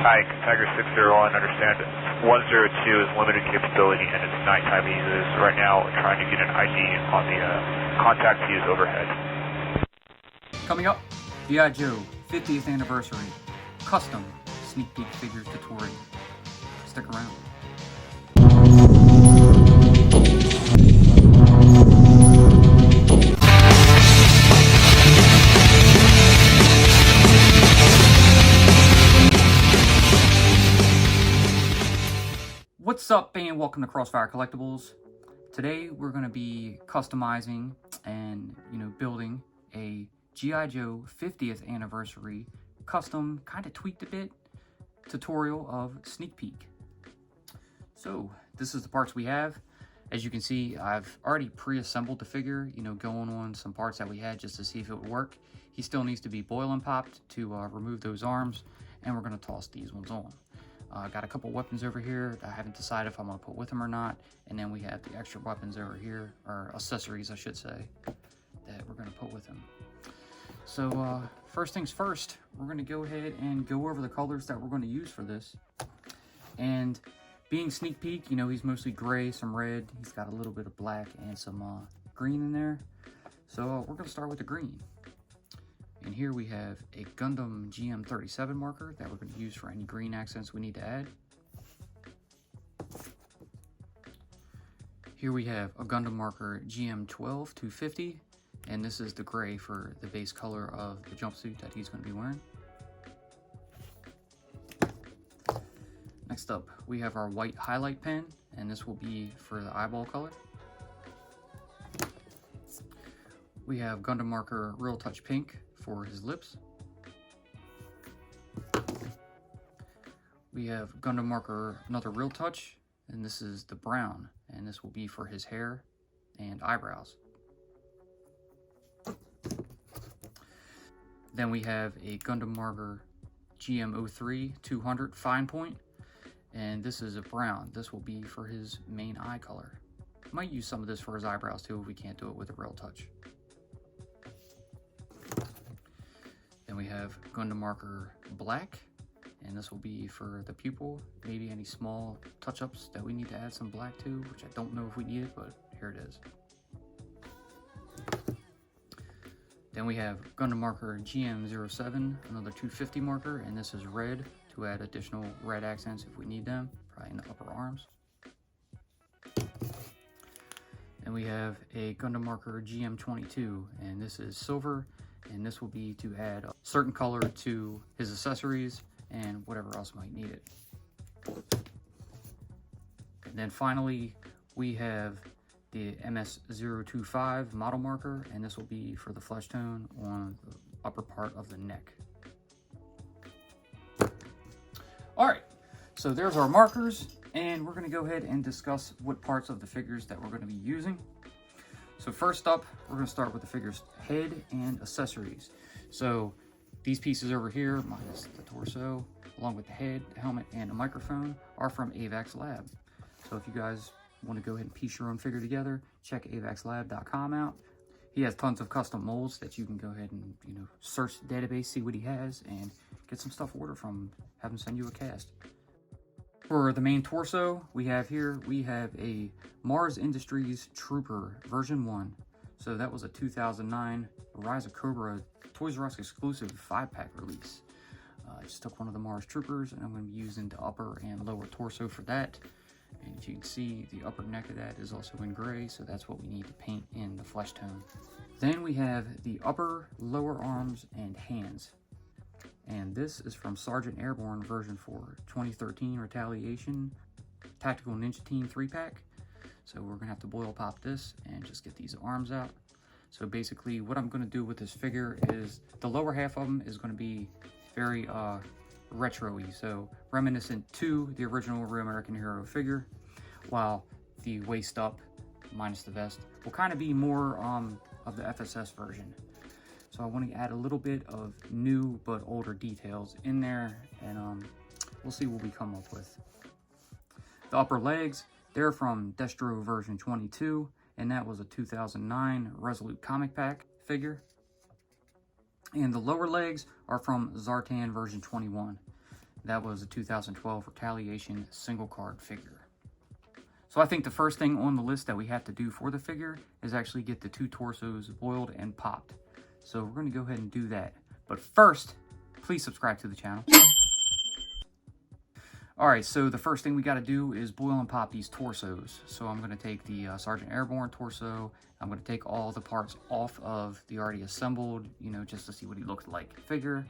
Hi, Tiger 601, understand 102 is limited capability and it's nighttime uses. Right now, we're trying to get an ID on the contact fuse overhead. Coming up, G.I. Joe 50th anniversary, custom sneak peek figures tutorial. Stick around. What's up, and welcome to Crossfire Collectibles. Today we're going to be customizing and building a G.I. Joe 50th anniversary custom, kind of tweaked a bit, tutorial of sneak peek. So this is the parts we have. As you can see, I've already pre-assembled the figure, going on some parts that we had just to see if it would work. He still needs to be boil and popped to remove those arms, and we're going to toss these ones on. Got a couple weapons over here that I haven't decided if I'm going to put with them or not. And then we have the extra weapons over here, or accessories I should say, that we're going to put with them. So first things first, we're going to go ahead and go over the colors that we're going to use for this. And being sneak peek, he's mostly gray, some red. He's got a little bit of black and some green in there. So we're going to start with the green. And here we have a Gundam GM37 marker that we're going to use for any green accents we need to add. Here we have a Gundam marker GM12-250, and this is the gray for the base color of the jumpsuit that he's going to be wearing. Next up, we have our white highlight pen, and this will be for the eyeball color. We have Gundam marker Real Touch Pink for his lips. We have Gundam marker another Real Touch, and this is the brown, and this will be for his hair and eyebrows. Then we have a Gundam marker GM03-200 fine point, and this is a brown. This will be for his main eye color. Might use some of this for his eyebrows too if we can't do it with a Real Touch. Then we have Gundam marker black, and this will be for the pupil, maybe any small touch-ups that we need to add some black to, which I don't know if we need it, but here it is. Then we have Gundam marker GM07, another 250 marker, and this is red to add additional red accents if we need them, probably in the upper arms. And we have a Gundam marker GM22, and this is silver, and this will be to add a certain color to his accessories and whatever else might need it. And then finally, we have the MS025 model marker, and this will be for the flesh tone on the upper part of the neck. All right, so there's our markers, and we're going to go ahead and discuss what parts of the figures that we're going to be using. So first up, we're going to start with the figure's head and accessories. So these pieces over here, minus the torso, along with the head, the helmet, and the microphone, are from AVAX Lab. So if you guys want to go ahead and piece your own figure together, check avaxlab.com out. He has tons of custom molds that you can go ahead and search the database, see what he has, and get some stuff ordered from him, have him send you a cast. For the main torso, we have a Mars Industries Trooper version 1. So that was a 2009 Rise of Cobra Toys R Us exclusive 5-pack release. I just took one of the Mars Troopers, and I'm going to be using the upper and lower torso for that. And as you can see, the upper neck of that is also in gray, so that's what we need to paint in the flesh tone. Then we have the upper, lower arms, and hands. And this is from Sergeant Airborne version 4, 2013 Retaliation Tactical Ninja Team 3-pack. So we're going to have to boil pop this and just get these arms out. So basically what I'm going to do with this figure is the lower half of them is going to be very retro-y, so reminiscent to the original Real American Hero figure, while the waist up, minus the vest, will kind of be more of the FSS version. So I want to add a little bit of new but older details in there, and we'll see what we come up with. The upper legs, they're from Destro version 22, and that was a 2009 Resolute comic pack figure. And the lower legs are from Zartan version 21. That was a 2012 Retaliation single card figure. So I think the first thing on the list that we have to do for the figure is actually get the 2 torsos boiled and popped. So we're going to go ahead and do that. But first, please subscribe to the channel. Alright, so the first thing we got to do is boil and pop these torsos. So I'm going to take the Sergeant Airborne torso. I'm going to take all the parts off of the already assembled, you know, just to see what he looks like figure.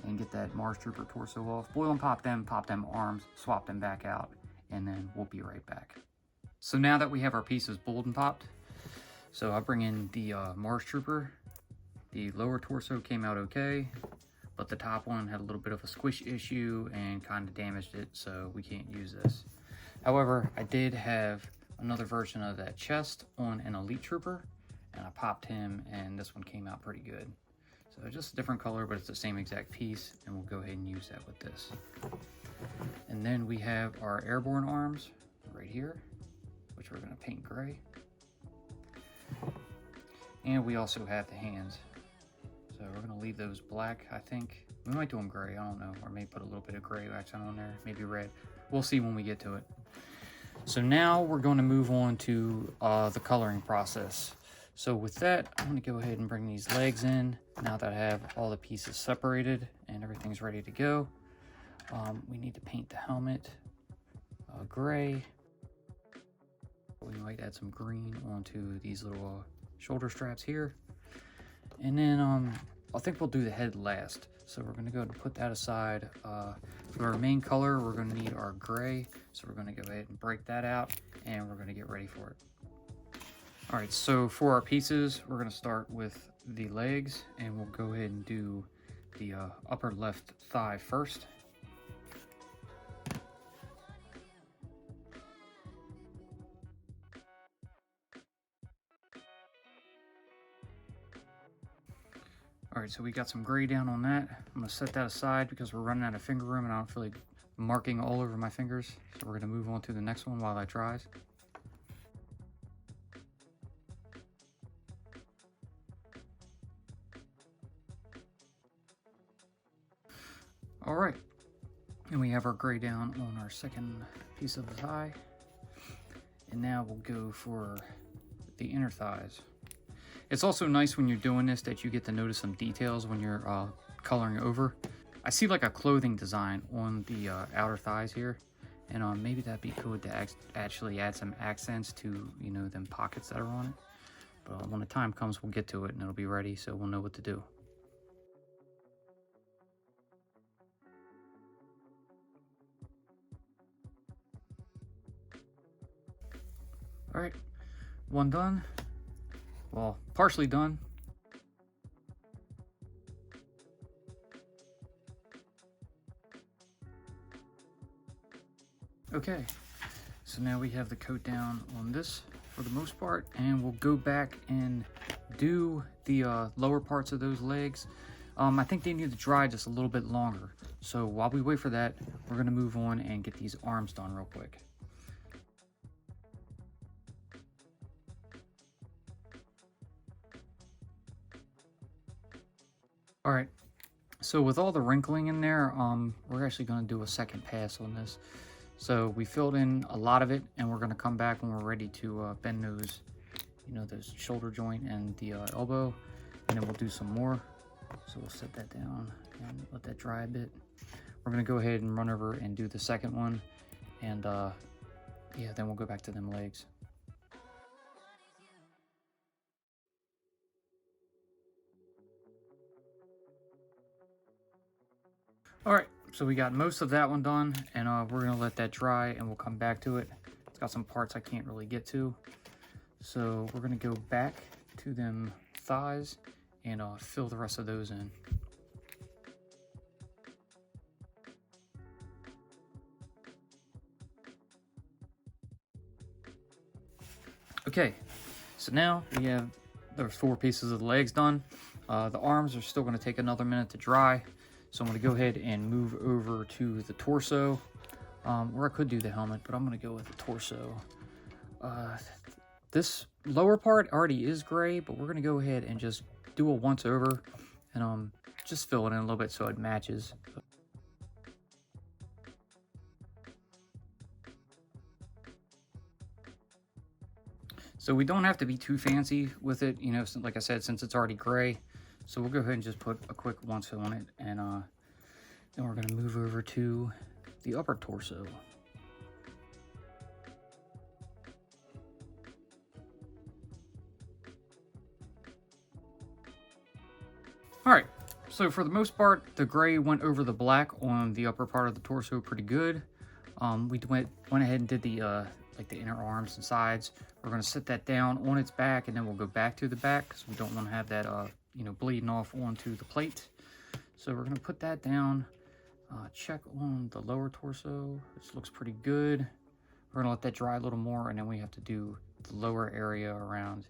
And get that Mars Trooper torso off. Boil and pop them arms, swap them back out, and then we'll be right back. So now that we have our pieces boiled and popped, so I'll bring in the Mars Trooper. The lower torso came out okay, but the top one had a little bit of a squish issue and kind of damaged it, so we can't use this. However, I did have another version of that chest on an Elite Trooper, and I popped him, and this one came out pretty good. So just a different color, but it's the same exact piece, and we'll go ahead and use that with this. And then we have our Airborne arms right here, which we're going to paint gray. And we also have the hands. So we're going to leave those black, I think. We might do them gray, I don't know. Or maybe put a little bit of gray accent on there, maybe red. We'll see when we get to it. So now we're going to move on to the coloring process. So with that, I'm going to go ahead and bring these legs in. Now that I have all the pieces separated and everything's ready to go, we need to paint the helmet gray. We might add some green onto these little shoulder straps here. And then I think we'll do the head last. So we're going to go ahead and put that aside. For our main color, we're going to need our gray. So we're going to go ahead and break that out, and we're going to get ready for it. Alright, so for our pieces, we're going to start with the legs, and we'll go ahead and do the upper left thigh first. Alright, so we got some gray down on that. I'm going to set that aside because we're running out of finger room and I don't feel like marking all over my fingers. So we're going to move on to the next one while that dries. Alright, and we have our gray down on our second piece of the thigh. And now we'll go for the inner thighs. It's also nice when you're doing this that you get to notice some details when you're coloring over. I see like a clothing design on the outer thighs here. And maybe that'd be cool to actually add some accents to, you know, them pockets that are on it. But when the time comes, we'll get to it and it'll be ready, so we'll know what to do. Alright, one done. Well, partially done. Okay, so now we have the coat down on this for the most part, and we'll go back and do the lower parts of those legs. I think they need to dry just a little bit longer. So while we wait for that, we're going to move on and get these arms done real quick. Alright, so with all the wrinkling in there, we're actually going to do a second pass on this. So we filled in a lot of it, and we're going to come back when we're ready to bend those, you know, those shoulder joint and the elbow, and then we'll do some more. So we'll set that down and let that dry a bit. We're going to go ahead and run over and do the second one, and yeah, then we'll go back to them legs. Alright, so we got most of that one done, and we're going to let that dry, and we'll come back to it. It's got some parts I can't really get to. So we're going to go back to them thighs and fill the rest of those in. Okay, so now we have those 4 pieces of the legs done. The arms are still going to take another minute to dry. So I'm going to go ahead and move over to the torso, or I could do the helmet, but I'm going to go with the torso. This lower part already is gray, but we're going to go ahead and just do a once over and just fill it in a little bit so it matches. So we don't have to be too fancy with it, you know, like I said, since it's already gray. So we'll go ahead and just put a quick once on it, and then we're gonna move over to the upper torso. All right, so for the most part, the gray went over the black on the upper part of the torso pretty good. We went ahead and did the like the inner arms and sides. We're gonna set that down on its back, and then we'll go back to the back because we don't want to have that you know, bleeding off onto the plate. So we're gonna put that down. Check on the lower torso. This looks pretty good. We're gonna let that dry a little more, and then we have to do the lower area around,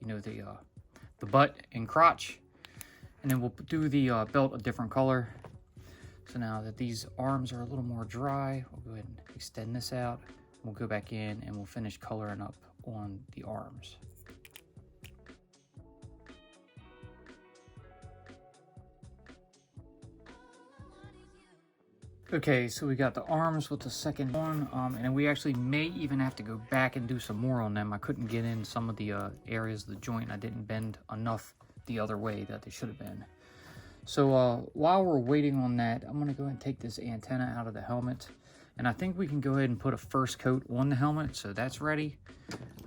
you know, the butt and crotch. And then we'll do the belt a different color. So now that these arms are a little more dry, we'll go ahead and extend this out. We'll go back in and we'll finish coloring up on the arms. Okay, so we got the arms with the second one, and then we actually may even have to go back and do some more on them. I couldn't get in some of the areas of the joint. I didn't bend enough the other way that they should have been. So while we're waiting on that, I'm gonna go ahead and take this antenna out of the helmet, and I think we can go ahead and put a first coat on the helmet. So that's ready.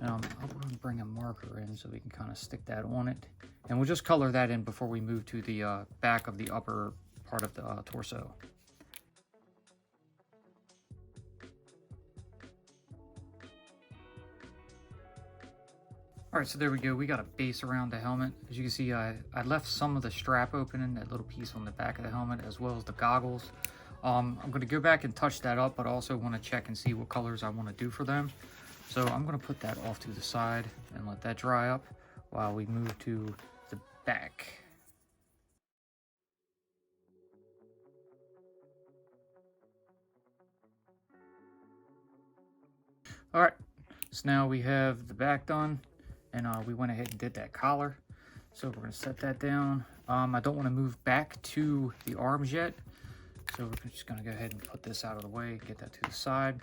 I'm gonna bring a marker in so we can kind of stick that on it, and we'll just color that in before we move to the back of the upper part of the torso. All right, so there we go. We got a base around the helmet. As you can see, I left some of the strap open in that little piece on the back of the helmet, as well as the goggles. I'm going to go back and touch that up, but also want to check and see what colors I want to do for them. So I'm going to put that off to the side and let that dry up while we move to the back. All right, so now we have the back done. And we went ahead and did that collar. So we're gonna set that down. I don't wanna move back to the arms yet. So we're just gonna go ahead and put this out of the way, get that to the side.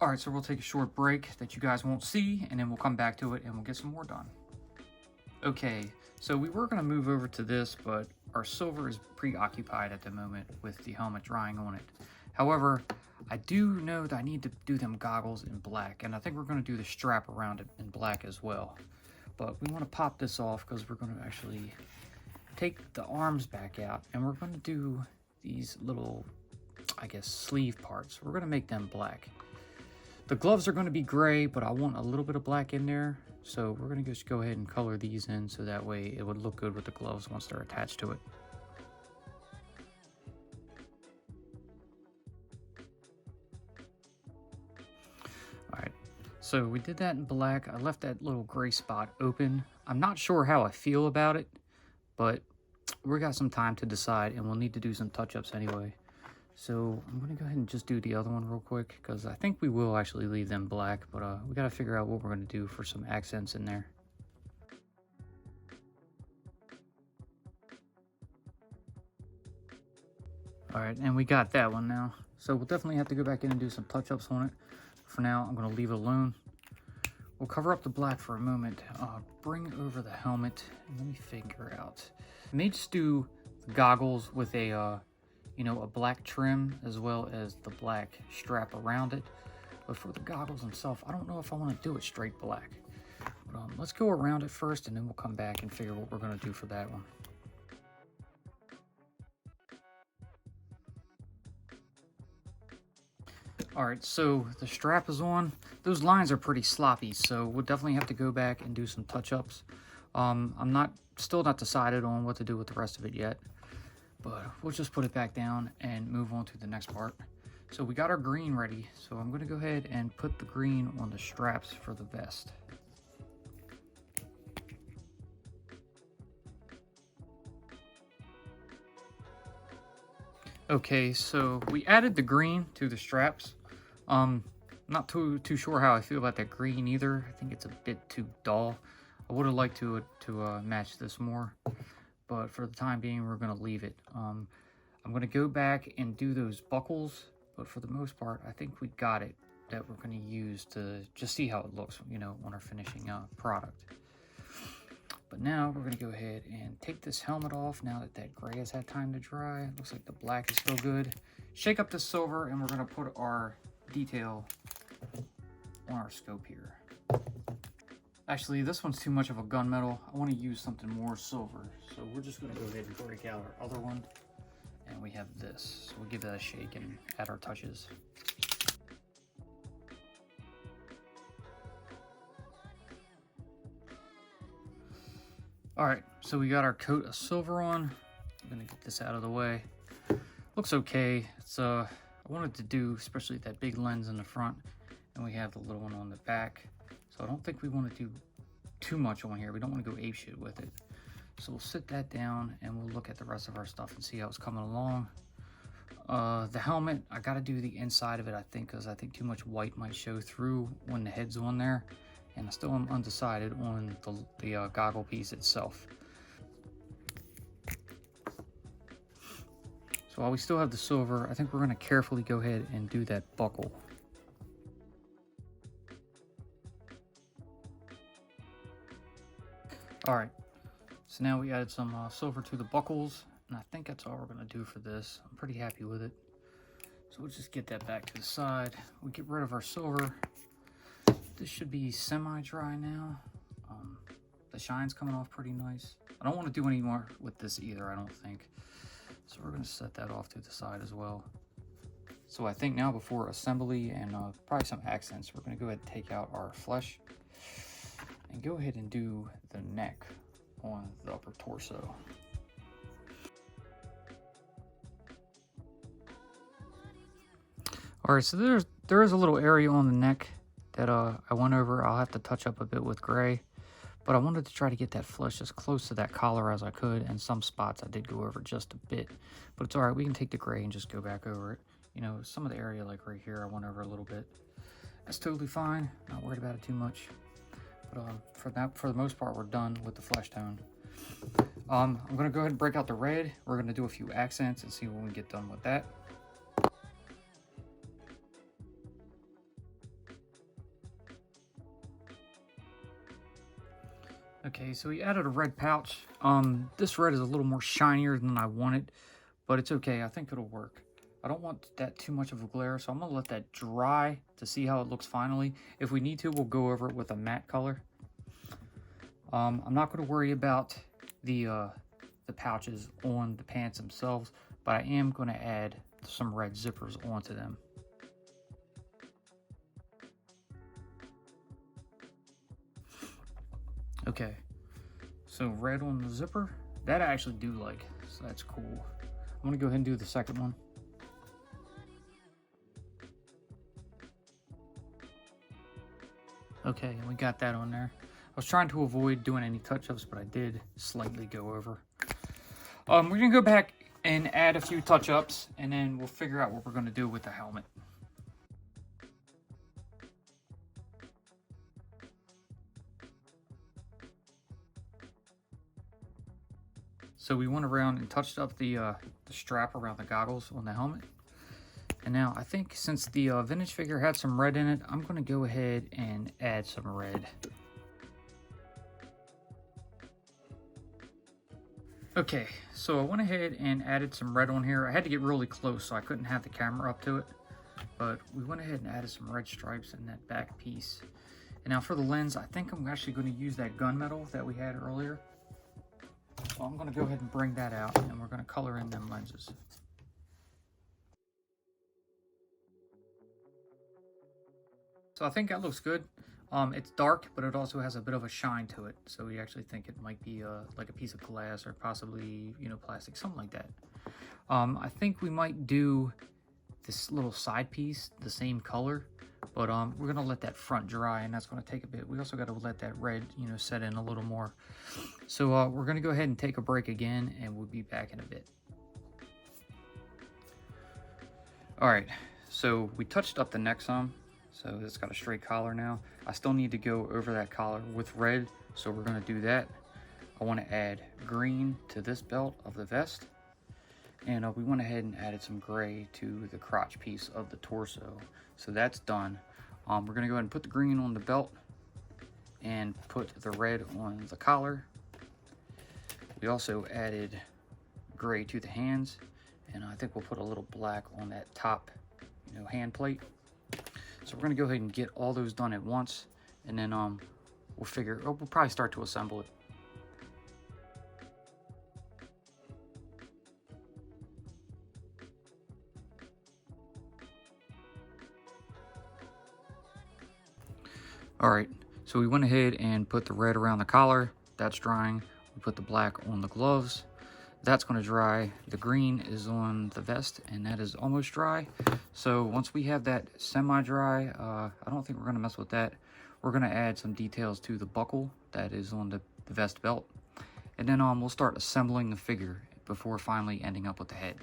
All right, so we'll take a short break that you guys won't see, and then we'll come back to it and we'll get some more done. Okay, so we were gonna move over to this, but our silver is preoccupied at the moment with the helmet drying on it. However, I do know that I need to do them goggles in black, and I think we're going to do the strap around it in black as well. But we want to pop this off because we're going to actually take the arms back out, and we're going to do these little, I guess, sleeve parts. We're going to make them black. The gloves are going to be gray, but I want a little bit of black in there. So we're going to just go ahead and color these in so that way it would look good with the gloves once they're attached to it. So we did that in black. I left that little gray spot open. I'm not sure how I feel about it, but we got some time to decide, and we'll need to do some touch-ups anyway. So I'm gonna go ahead and just do the other one real quick, because I think we will actually leave them black, but we gotta figure out what we're gonna do for some accents in there. All right, and we got that one now. So we'll definitely have to go back in and do some touch-ups on it. For now, I'm gonna leave it alone. We'll cover up the black for a moment. Bring over the helmet, and let me figure out. I may just do the goggles with a, you know, a black trim as well as the black strap around it. But for the goggles themselves, I don't know if I want to do it straight black. But let's go around it first, and then we'll come back and figure what we're gonna do for that one. All right, so the strap is on. Those lines are pretty sloppy, so we'll definitely have to go back and do some touch-ups. I'm still not decided on what to do with the rest of it yet, but we'll just put it back down and move on to the next part. So we got our green ready, so I'm gonna go ahead and put the green on the straps for the vest. Okay, so we added the green to the straps. Not too sure how I feel about that green either. I think it's a bit too dull. I would have liked to match this more, but for the time being, we're gonna leave it. I'm gonna go back and do those buckles, but for the most part, I think we got it that we're going to use to just see how it looks, you know, on our finishing product. But now we're going to go ahead and take this helmet off now that that gray has had time to dry. Looks like the black is still good. Shake up the silver, and we're going to put our detail on our scope here. Actually, this one's too much of a gunmetal. I want to use something more silver. So we're just going to go ahead and break out our other one. And we have this. So we'll give that a shake and add our touches. All right, so we got our coat of silver on. I'm gonna get this out of the way. Looks okay. It's I wanted to do especially that big lens in the front, and we have the little one on the back. So I don't think we want to do too much on here. We don't want to go apeshit with it. So we'll sit that down and we'll look at the rest of our stuff and see how it's coming along. The helmet, I got to do the inside of it, I think, because I think too much white might show through when the head's on there. And I still am undecided on the goggle piece itself. So while we still have the silver, I think we're going to carefully go ahead and do that buckle. All right, so now we added some silver to the buckles, and I think that's all we're going to do for this. I'm pretty happy with it. So we'll just get that back to the side. We get rid of our silver. This should be semi-dry now. The shine's coming off pretty nice. I don't want to do any more with this either, I don't think. So we're going to set that off to the side as well. So I think now before assembly and probably some accents, we're going to go ahead and take out our flesh and go ahead and do the neck on the upper torso. All right, so there is a little area on the neck that I went over. I'll have to touch up a bit with gray, but I wanted to try to get that flesh as close to that collar as I could, and some spots I did go over just a bit, but it's all right. We can take the gray and just go back over it. You know, some of the area like right here I went over a little bit. That's totally fine, not worried about it too much. But for the most part, we're done with the flesh tone. I'm gonna go ahead and break out the red. We're gonna do a few accents and see when we get done with that. Okay, so we added a red pouch. This red is a little more shinier than I wanted, but it's okay. I think it'll work. I don't want that too much of a glare, so I'm gonna let that dry to see how it looks finally. If we need to, we'll go over it with a matte color. I'm not gonna worry about the pouches on the pants themselves, but I am gonna add some red zippers onto them. Okay, so red on the zipper, that I actually do like, so that's cool. I'm gonna go ahead and do the second one. Okay, and we got that on there. I was trying to avoid doing any touch-ups, but I did slightly go over. We're gonna go back and add a few touch-ups, and then we'll figure out what we're gonna do with the helmet. So we went around and touched up the strap around the goggles on the helmet. And now I think since the vintage figure had some red in it, I'm going to go ahead and add some red. Okay, so I went ahead and added some red on here. I had to get really close so I couldn't have the camera up to it. But we went ahead and added some red stripes in that back piece. And now for the lens, I think I'm actually going to use that gunmetal that we had earlier. So I'm going to go ahead and bring that out, and we're going to color in them lenses. So I think that looks good. It's dark, but it also has a bit of a shine to it. So we actually think it might be like a piece of glass or possibly, you know, plastic, something like that. I think we might do this little side piece the same color, but we're gonna let that front dry, and that's gonna take a bit. We also got to let that red, you know, set in a little more. So we're gonna go ahead and take a break again, and we'll be back in a bit. All right, so we touched up the neck some. So it's got a straight collar now. I still need to go over that collar with red, so we're gonna do that. I wanna add green to this belt of the vest. And we went ahead and added some gray to the crotch piece of the torso. So that's done. We're gonna go ahead and put the green on the belt and put the red on the collar. We also added gray to the hands, and I think we'll put a little black on that top, hand plate. So we're gonna go ahead and get all those done at once, and then we'll probably start to assemble it. All right, so we went ahead and put the red around the collar. That's drying. We put the black on the gloves. That's going to dry. The green is on the vest, and that is almost dry. So once we have that semi-dry, I don't think we're going to mess with that. We're going to add some details to the buckle that is on the vest belt. And then we'll start assembling the figure before finally ending up with the head.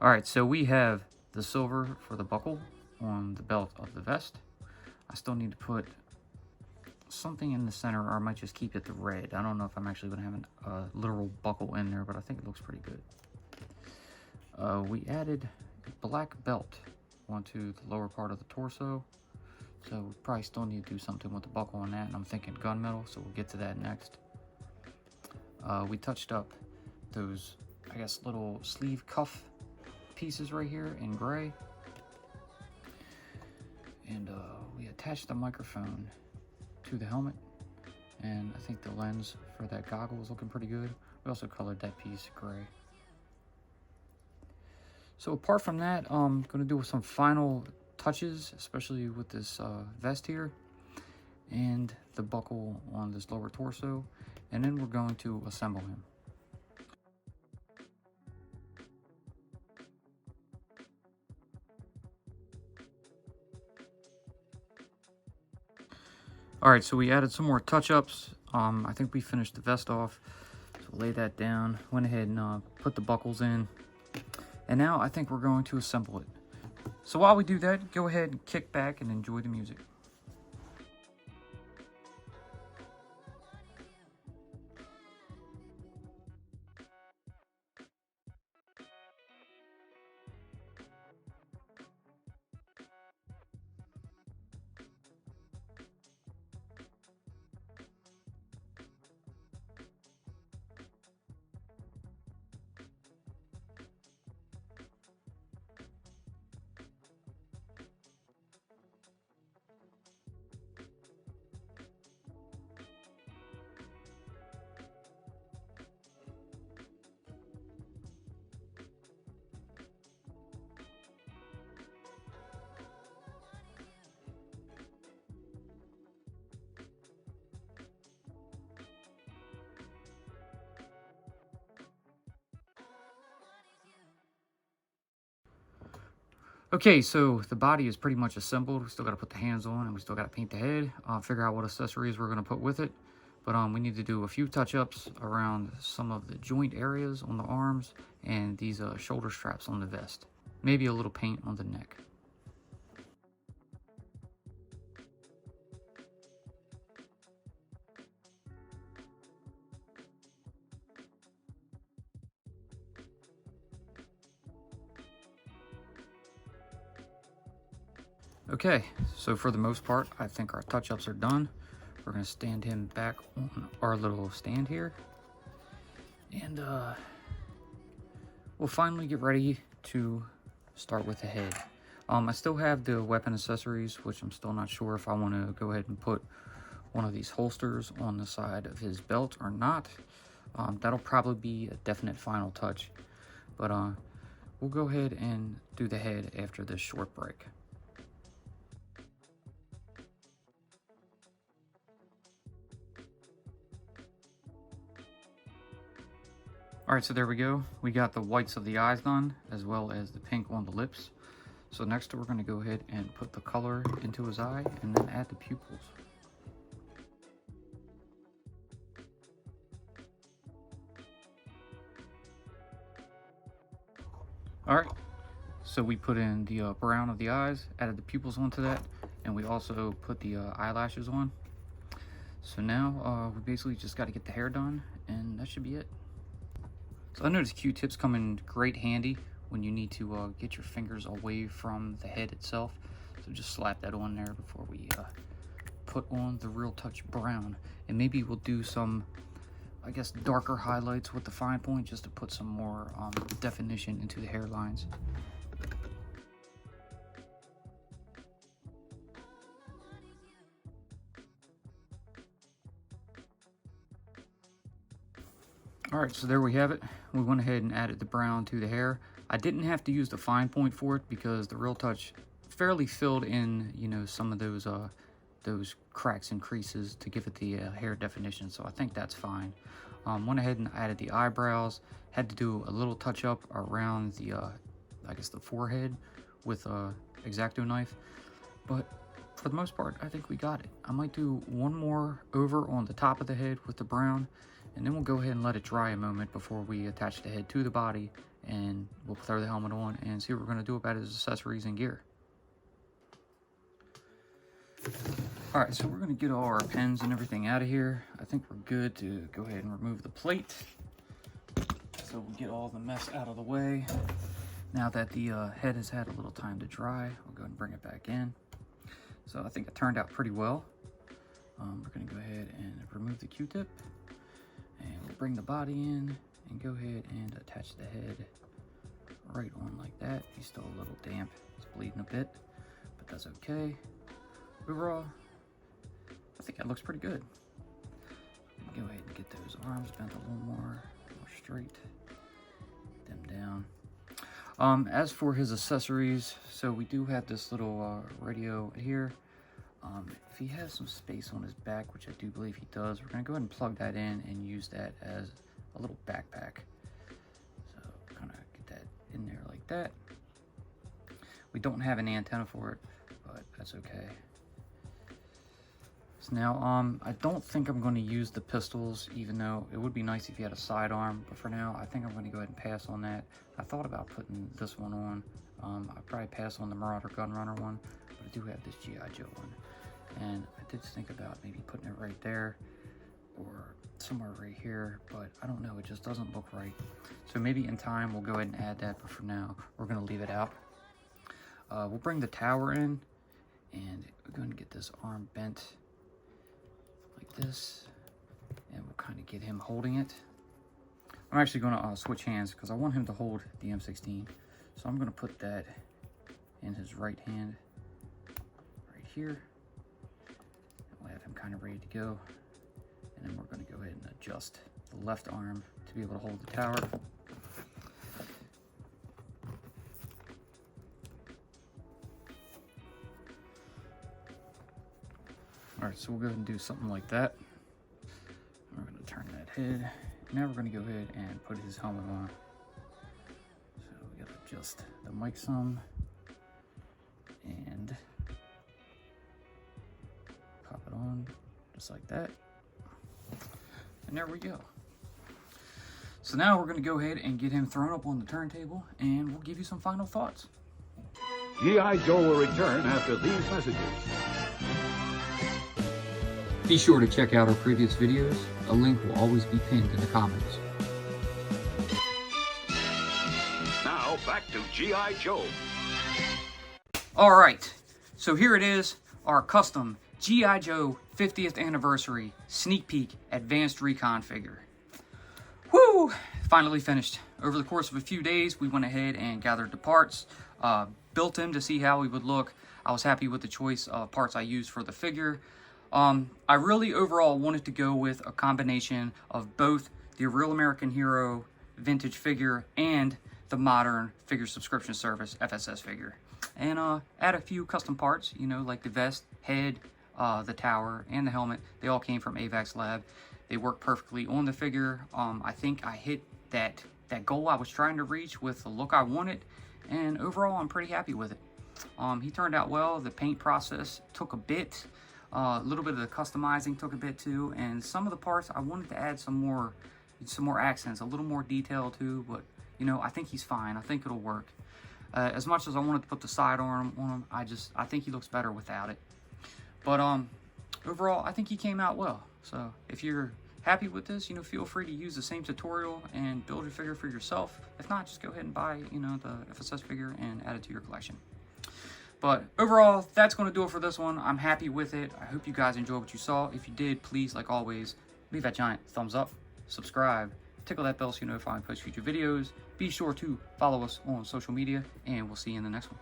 Alright, so we have the silver for the buckle on the belt of the vest. I still need to put something in the center, or I might just keep it the red. I don't know if I'm actually going to have a literal buckle in there, but I think it looks pretty good. We added a black belt onto the lower part of the torso. So we probably still need to do something with the buckle on that, and I'm thinking gunmetal, so we'll get to that next. We touched up those, I guess, little sleeve cuff pieces right here in gray, and we attached the microphone to the helmet, and I think the lens for that goggle is looking pretty good. We also colored that piece gray. So apart from that, I'm going to do some final touches, especially with this vest here and the buckle on this lower torso, and then we're going to assemble him. Alright, so we added some more touch-ups. I think we finished the vest off. So lay that down, went ahead and put the buckles in. And now I think we're going to assemble it. So while we do that, go ahead and kick back and enjoy the music. Okay, so the body is pretty much assembled. We still got to put the hands on, and we still got to paint the head, figure out what accessories we're going to put with it. But we need to do a few touch-ups around some of the joint areas on the arms and these shoulder straps on the vest. Maybe a little paint on the neck. Okay, so for the most part, I think our touch-ups are done. We're going to stand him back on our little stand here. And we'll finally get ready to start with the head. I still have the weapon accessories, which I'm still not sure if I want to go ahead and put one of these holsters on the side of his belt or not. That'll probably be a definite final touch. But we'll go ahead and do the head after this short break. Alright, so there we go. We got the whites of the eyes done, as well as the pink on the lips. So next we're going to go ahead and put the color into his eye, and then add the pupils. All right, so we put in the brown of the eyes, added the pupils onto that, and we also put the eyelashes on. So now we basically just got to get the hair done, and that should be it. So I noticed Q-tips come in great handy when you need to get your fingers away from the head itself. So just slap that on there before we put on the Real Touch brown. And maybe we'll do some, I guess, darker highlights with the fine point just to put some more definition into the hairlines. All right, so there we have it. We went ahead and added the brown to the hair. I didn't have to use the fine point for it because the Real Touch fairly filled in, you know, some of those cracks and creases to give it the hair definition. So I think that's fine. Went ahead and added the eyebrows. Had to do a little touch up around the, I guess the forehead with a X-Acto knife. But for the most part, I think we got it. I might do one more over on the top of the head with the brown, and then we'll go ahead and let it dry a moment before we attach the head to the body, and we'll throw the helmet on and see what we're going to do about his accessories and gear. All right, so we're going to get all our pens and everything out of here. I think we're good to go ahead and remove the plate. So we'll get all the mess out of the way. Now that the head has had a little time to dry, we'll go ahead and bring it back in. So I think it turned out pretty well. We're going to go ahead and remove the Q-tip. And we'll bring the body in and go ahead and attach the head right on like that. He's still a little damp. It's bleeding a bit, but that's okay. Overall, I think that looks pretty good. Go ahead and get those arms bent a little more straight. Them down. As for his accessories, so we do have this little radio here. If he has some space on his back, which I do believe he does, we're going to go ahead and plug that in and use that as a little backpack. So kind of get that in there like that. We don't have an antenna for it, but that's okay. So now, I don't think I'm going to use the pistols, even though it would be nice if you had a sidearm, but for now, I think I'm going to go ahead and pass on that. I thought about putting this one on. I'd probably pass on the Marauder Gunrunner one, but I do have this G.I. Joe one. And I did think about maybe putting it right there or somewhere right here, but I don't know, it just doesn't look right. So maybe in time we'll go ahead and add that, but for now we're going to leave it out. We'll bring the tower in, and we're going to get this arm bent like this, and we'll kind of get him holding it. I'm actually going to switch hands because I want him to hold the M16. So I'm going to put that in his right hand right here. We'll have him kind of ready to go, and then we're going to go ahead and adjust the left arm to be able to hold the tower. All right, so we'll go ahead and do something like that. We're going to turn that head. Now we're going to go ahead and put his helmet on. So we got to adjust the mic some and pop it on just like that. And there we go. So now we're going to go ahead and get him thrown up on the turntable, and we'll give you some final thoughts. G.I. Joe will return after these messages. Be sure to check out our previous videos. A link will always be pinned in the comments. Now back to G.I. Joe. All right, so here it is, our custom G.I. Joe 50th anniversary sneak peek advanced recon figure. Woo! Finally finished. Over the course of a few days, we went ahead and gathered the parts, built him to see how he would look. I was happy with the choice of parts I used for the figure. I really overall wanted to go with a combination of both the Real American Hero vintage figure and the modern figure subscription service FSS figure. And add a few custom parts, you know, like the vest, head, the tower, and the helmet. They all came from AVAX Lab. They work perfectly on the figure. I think I hit that goal I was trying to reach with the look I wanted, and overall I'm pretty happy with it. He turned out well. The paint process took a bit. A little bit of the customizing took a bit too, and some of the parts I wanted to add some more accents, a little more detail too, but You know, I think he's fine. I think it'll work. As much as I wanted to put the sidearm on him, I think he looks better without it. But overall, I think he came out well. So if you're happy with this, you know, feel free to use the same tutorial and build your figure for yourself. If not, just go ahead and buy, you know, the FSS figure and add it to your collection. But overall, that's going to do it for this one. I'm happy with it. I hope you guys enjoyed what you saw. If you did, please, like always, leave that giant thumbs up, subscribe, tickle that bell so you're notified when I post future videos. Be sure to follow us on social media, and we'll see you in the next one.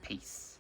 Peace.